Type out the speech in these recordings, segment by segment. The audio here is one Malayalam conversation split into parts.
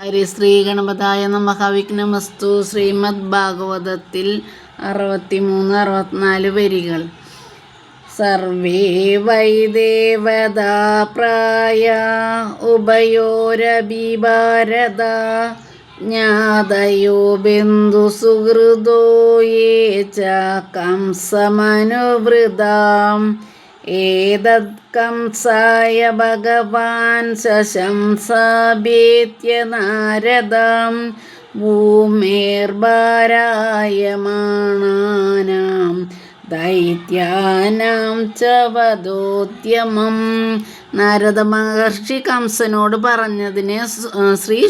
ഹരിശ്രീ ഗണപതായ നമഃ. വിഘ്നമസ്തു. ശ്രീമദ് ഭാഗവതത്തിൽ 63-64 വരികൾ. സർവേ വൈ ദേവതാ പ്രായ ഉഭയോരപി ഭാരത ജ്ഞാതയോ ബന്ധുസുഹൃദോ യേ ച കംസമനുവൃതാം ഏതത് കംസായ ഭഗവാൻ ശശംസാഭേത്യ നാരദം ഭൂമേർഭാരായമാണാനാം ദൈത്യാനാം ച വധോദ്യമം. നാരദ മഹർഷി കംസനോട് പറഞ്ഞതിന് ശ്രീ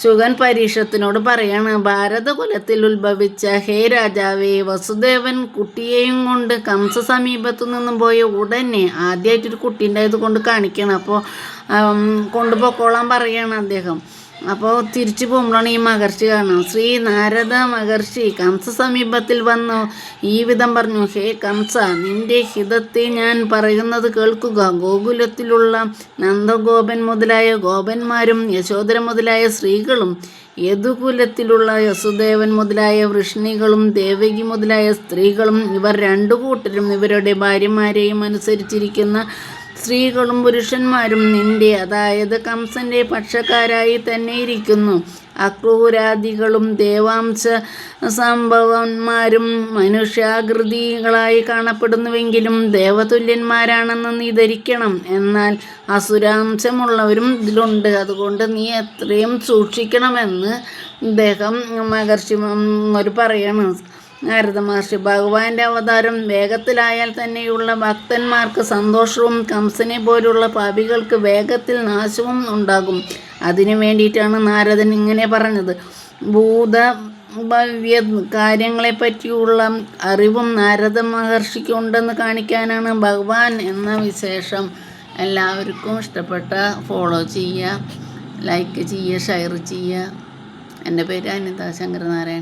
ശുഗൻ പരീക്ഷത്തിനോട് പറയാണ്: ഭാരതകുലത്തിൽ ഉത്ഭവിച്ച ഹേ രാജാവേ, വസുദേവൻ കുട്ടിയെയും കൊണ്ട് കംസ സമീപത്തു നിന്നും പോയ ഉടനെ ആദ്യമായിട്ടൊരു കുട്ടി ഉണ്ടായത് കൊണ്ട് കാണിക്കണം. അപ്പോൾ കൊണ്ടുപോയിക്കോളാൻ പറയാണ് അദ്ദേഹം. അപ്പോൾ തിരിച്ചു പോകുമ്പോഴാണ് ഈ മഹർഷി കാണുന്നത്. ശ്രീ നാരദ മഹർഷി കംസ സമീപത്തിൽ വന്നു ഈ വിധം പറഞ്ഞു: ഹേ കംസ, നിന്റെ ഹിതത്തെ ഞാൻ പറയുന്നത് കേൾക്കുക. ഗോകുലത്തിലുള്ള നന്ദഗോപൻ മുതലായ ഗോപന്മാരും യശോദര മുതലായ സ്ത്രീകളും യദുകുലത്തിലുള്ള യസുദേവൻ മുതലായ വൃഷ്ണികളും ദേവകി മുതലായ സ്ത്രീകളും ഇവർ രണ്ടു കൂട്ടരും ഇവരുടെ ഭാര്യമാരെയും അനുസരിച്ചിരിക്കുന്ന സ്ത്രീകളും പുരുഷന്മാരും നിന്റെ, അതായത് കംസന്റെ പക്ഷക്കാരായി തന്നെ ഇരിക്കുന്നു. അക്രൂരാദികളും ദേവാംശ സംഭവന്മാരും മനുഷ്യാകൃതികളായി കാണപ്പെടുന്നുവെങ്കിലും ദേവതുല്യന്മാരാണെന്ന് നീ ധരിക്കണം. എന്നാൽ അസുരാംശമുള്ളവരും ഇതിലുണ്ട്. അതുകൊണ്ട് നീ എത്രയും സൂക്ഷിക്കണമെന്ന് ഇദ്ദേഹം മഹർഷിമാർ പറയണം. നാരദ മഹർഷി: ഭഗവാന്റെ അവതാരം വേഗത്തിലായാൽ തന്നെയുള്ള ഭക്തന്മാർക്ക് സന്തോഷവും കംസനെ പോലുള്ള പാപികൾക്ക് വേഗത്തിൽ നാശവും ഉണ്ടാകും. അതിനു വേണ്ടിയിട്ടാണ് നാരദൻ ഇങ്ങനെ പറഞ്ഞത്. ഭൂതഭവ്യ കാര്യങ്ങളെപ്പറ്റിയുള്ള അറിവും നാരദ മഹർഷിക്ക് ഉണ്ടെന്ന് കാണിക്കാനാണ് ഭഗവാൻ എന്ന വിശേഷം. എല്ലാവർക്കും ഇഷ്ടപ്പെട്ട ഫോളോ ചെയ്യുക, ലൈക്ക് ചെയ്യുക, ഷെയർ ചെയ്യുക. എൻ്റെ പേര് അനിത ശങ്കരനാരായണൻ.